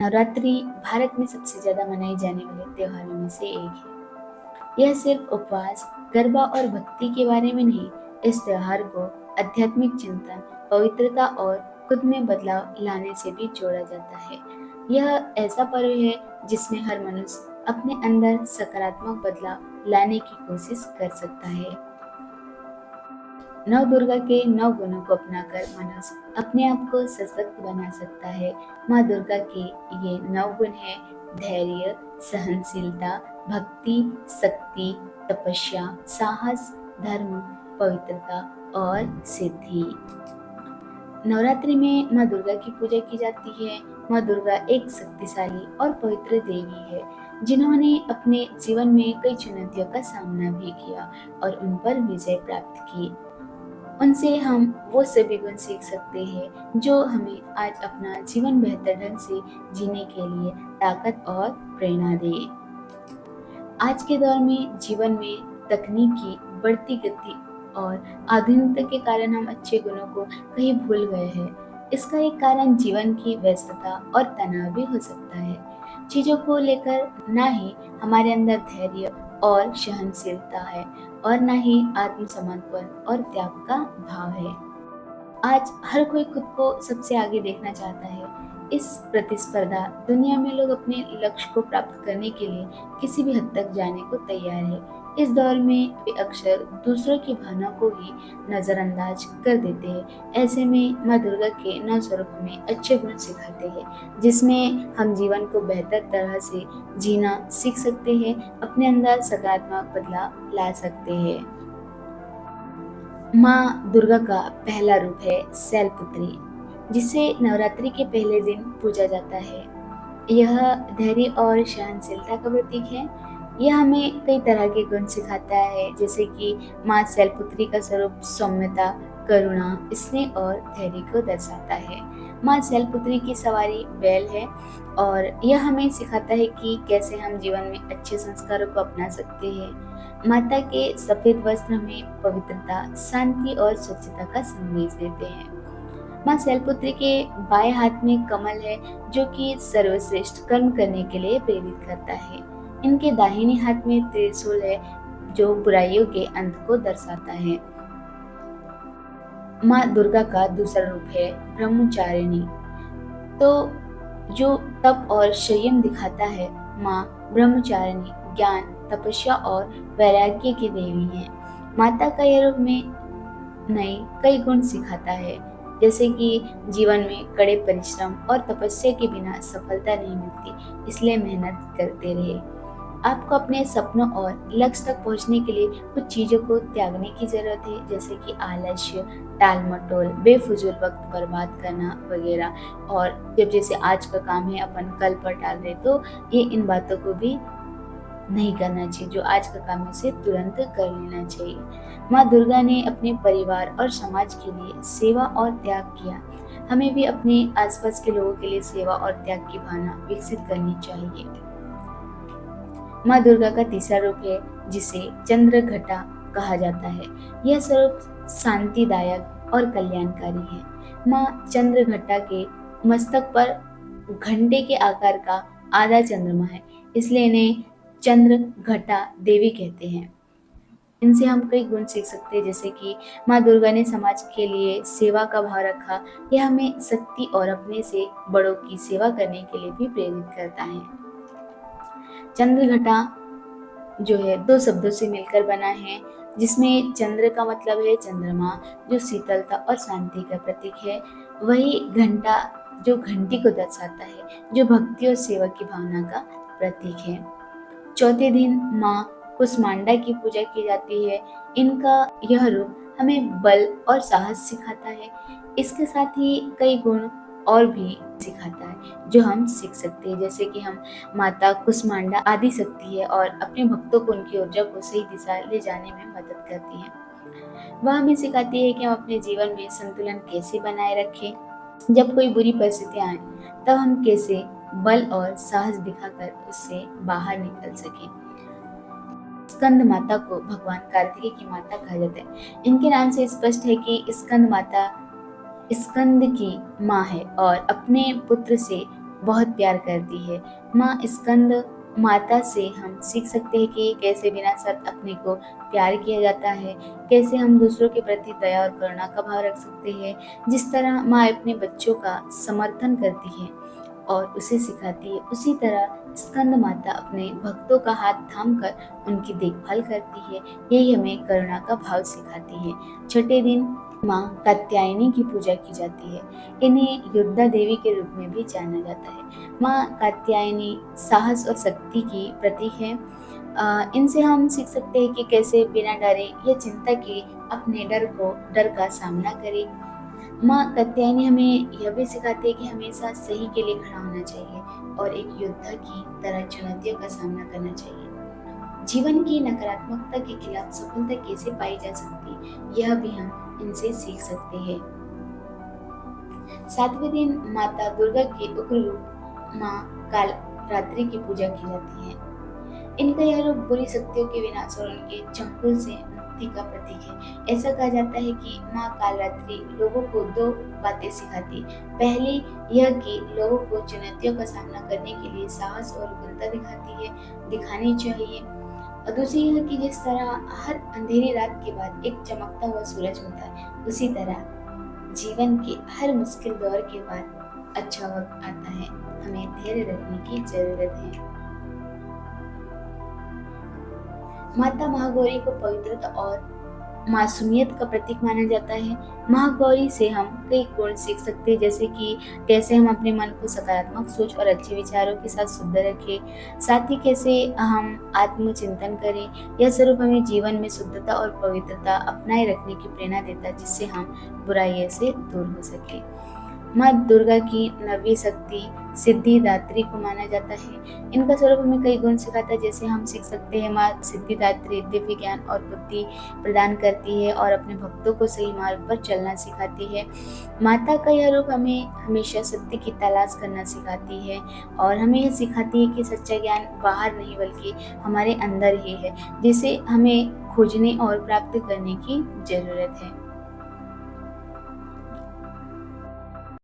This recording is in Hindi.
नवरात्रि भारत में सबसे ज़्यादा मनाई जाने वाले त्योहारों में से एक है। यह सिर्फ उपवास, गरबा और भक्ति के बारे में नहीं, इस त्योहार को आध्यात्मिक चिंतन, पवित्रता और खुद में बदलाव लाने से भी जोड़ा जाता है। यह ऐसा पर्व है जिसमें हर मनुष्य अपने अंदर सकारात्मक बदलाव लाने की कोशिश कर सकता है। नव दुर्गा के 9 गुणों को अपनाकर मनुष्य अपने आप को सशक्त बना सकता है। माँ दुर्गा के ये 9 गुण हैं: धैर्य, सहनशीलता, भक्ति, शक्ति, तपस्या, साहस, धर्म, पवित्रता और सिद्धि। नवरात्रि में माँ दुर्गा की पूजा की जाती है। माँ दुर्गा एक शक्तिशाली और पवित्र देवी है, जिन्होंने अपने जीवन में कई चुनौतियों का सामना भी किया और उन पर विजय प्राप्त की। उनसे हम वो सभी गुण सीख सकते हैं जो हमें आज अपना जीवन बेहतर ढंग से जीने के लिए ताकत और प्रेरणा दे। आज के दौर में जीवन में तकनीक की बढ़ती गति और आधुनिकता के कारण हम अच्छे गुणों को कहीं भूल गए हैं। इसका एक कारण जीवन की व्यस्तता और तनाव भी हो सकता है। चीजों को लेकर ना ही हमारे अंदर धैर्य और सहनशीलता है और ना ही आत्मसमर्पण और त्याग का भाव है। आज हर कोई खुद को सबसे आगे देखना चाहता है। इस प्रतिस्पर्धा दुनिया में लोग अपने लक्ष्य को प्राप्त करने के लिए किसी भी हद तक जाने को तैयार है। इस दौर में वे अक्सर दूसरों की भावना को ही नजरअंदाज कर देते हैं। ऐसे में माँ दुर्गा के 9 स्वरूप हमें अच्छे गुण सिखाते हैं, जिसमें हम जीवन को बेहतर तरह से जीना सीख सकते हैं, अपने अंदर सकारात्मक बदलाव ला सकते हैं। माँ दुर्गा का पहला रूप है शैलपुत्री, जिसे नवरात्रि के पहले दिन पूजा जाता है। यह धैर्य और सहनशीलता का प्रतीक है। यह हमें कई तरह के गुण सिखाता है, जैसे कि माँ शैलपुत्री का स्वरूप सौम्यता, करुणा, स्नेह और धैर्य को दर्शाता है। माँ शैलपुत्री की सवारी बैल है और यह हमें सिखाता है कि कैसे हम जीवन में अच्छे संस्कारों को अपना सकते हैं। माता के सफेद वस्त्र हमें पवित्रता, शांति और स्वच्छता का संदेश देते हैं। माँ शैलपुत्री के बाएं हाथ में कमल है, जो कि सर्वश्रेष्ठ कर्म करने के लिए प्रेरित करता है। इनके दाहिने हाथ में त्रिशूल है, जो बुराइयों के अंत को दर्शाता है। माँ दुर्गा का दूसरा रूप है ब्रह्मचारिणी, तो जो तप और संयम दिखाता है। माँ ब्रह्मचारिणी ज्ञान, तपस्या और वैराग्य की देवी है। माता का यह रूप में नए कई गुण सिखाता है, जैसे कि जीवन में कड़े परिश्रम और तपस्या के बिना सफलता नहीं मिलती, इसलिए मेहनत करते रहे। आपको अपने सपनों और लक्ष्य तक पहुंचने के लिए कुछ चीजों को त्यागने की जरूरत है, जैसे कि आलस्य, टाल मटोल, बेफिजूल वक्त बर्बाद करना वगैरह। और जब जैसे आज का काम है अपन कल पर टाल रहे, तो ये इन बातों को भी नहीं करना चाहिए। जो आज का काम है उसे तुरंत कर लेना चाहिए। माँ दुर्गा ने अपने परिवार और समाज के लिए सेवा और त्याग किया। हमें भी अपने आसपास के लोगों के लिए सेवा और त्याग की भावना विकसित करनी चाहिए। माँ दुर्गा का तीसरा रूप है, जिसे चंद्र घटा कहा जाता है। यह स्वरूप शांतिदायक और कल्याणकारी है। माँ चंद्र घटा के मस्तक पर घंटे के आकार का आधा चंद्रमा है, इसलिए इन्हें चंद्र घटा देवी कहते हैं। इनसे हम कई गुण सीख सकते हैं, जैसे कि माँ दुर्गा ने समाज के लिए सेवा का भाव रखा। यह हमें शक्ति और अपने से बड़ों की सेवा करने के लिए भी प्रेरित करता है। चंद्र घटा जो है 2 शब्दों से मिलकर बना है, जिसमें चंद्र का मतलब है चंद्रमा, जो शीतलता और शांति का प्रतीक है। वही घंटा जो घंटी को दर्शाता है, जो भक्ति और सेवा की भावना का प्रतीक है। चौथे दिन माँ कुष्मांडा की पूजा की जाती है। इनका यह रूप हमें बल और साहस सिखाता है। इसके साथ ही कई गुण और भी सिखाता है जो हम सीख सकते हैं, जैसे कि हम माता कुष्मांडा आदि शक्ति है और अपने भक्तों को उनकी ऊर्जा को सही दिशा ले जाने में मदद करती है। वह हमें सिखाती है कि हम अपने जीवन में संतुलन कैसे बनाए रखें। जब कोई बुरी परिस्थितियां आए, तब हम कैसे बल और साहस दिखाकर उससे बाहर निकल सके। स्कंद माता को भगवान कार्तिकेय की माता कहा जाता है। इनके नाम से स्पष्ट है कि स्कंद माता स्कंद की माँ है और अपने पुत्र से बहुत प्यार करती है। माँ स्कंद माता से हम सीख सकते हैं कि कैसे बिना शर्त अपने को प्यार किया जाता है, कैसे हम दूसरों के प्रति दया और करुणा का भाव रख सकते हैं। जिस तरह माँ अपने बच्चों का समर्थन करती है और उसे सिखाती है, उसी तरह स्कंद माता अपने भक्तों का हाथ थामकर उनकी देखभाल करती है। यही हमें करुणा का भाव सिखाती है। छठे दिन माँ कात्यायनी की पूजा की जाती है। इन्हें योद्धा देवी के रूप में भी जाना जाता है। माँ कात्यायनी साहस और शक्ति की प्रतीक है। इनसे हम सीख सकते हैं कि कैसे बिना डरे या चिंता के अपने डर का सामना करें। माँ कात्यायनी हमें यह भी सिखाती है कि हमेशा सही के लिए खड़ा होना चाहिए और एक योद्धा की तरह चुनौतियों का सामना करना चाहिए। जीवन की नकारात्मकता के खिलाफ सफलता कैसे पाई जा सकती, यह भी हम इनसे सीख सकते हैं। सातवें दिन माता दुर्गा के उग्र रूप माँ काल रात्रि की पूजा की जाती है। इनका यह रूप बुरी शक्तियों के विनाश और उनके चंगुल से मुक्ति का प्रतीक है। ऐसा कहा जाता है कि माँ कालरात्रि लोगों को दो बातें सिखाती। पहली यह कि लोगों को चुनौतियों का सामना करने के लिए साहस और उग्रता दिखानी चाहिए। और दूसरी यह कि जिस तरह हर अंधेरी रात के बाद एक चमकता हुआ सूरज होता है, उसी तरह जीवन के हर मुश्किल दौर के बाद अच्छा वक्त आता है। हमें धैर्य रखने की जरूरत है। माता महागौरी को पवित्रता और मासूमियत का प्रतीक माना जाता है। महागौरी से हम कई गुण सीख सकते हैं, जैसे कि कैसे हम अपने मन को सकारात्मक सोच और अच्छे विचारों के साथ शुद्ध रखें, साथ ही कैसे हम आत्मचिंतन करें। यह स्वरूप हमें जीवन में शुद्धता और पवित्रता अपनाए रखने की प्रेरणा देता है, जिससे हम बुराइयों से दूर हो सके। माँ दुर्गा की नवी शक्ति सिद्धिदात्री को माना जाता है। इनका स्वरूप हमें कई गुण सिखाता है, जैसे हम सीख सकते हैं माँ सिद्धिदात्री दिव्य ज्ञान और बुद्धि प्रदान करती है और अपने भक्तों को सही मार्ग पर चलना सिखाती है। माता का यह रूप हमें हमेशा सत्य की तलाश करना सिखाती है और हमें यह सिखाती है कि सच्चा ज्ञान बाहर नहीं बल्कि हमारे अंदर ही है, जिसे हमें खोजने और प्राप्त करने की जरूरत है।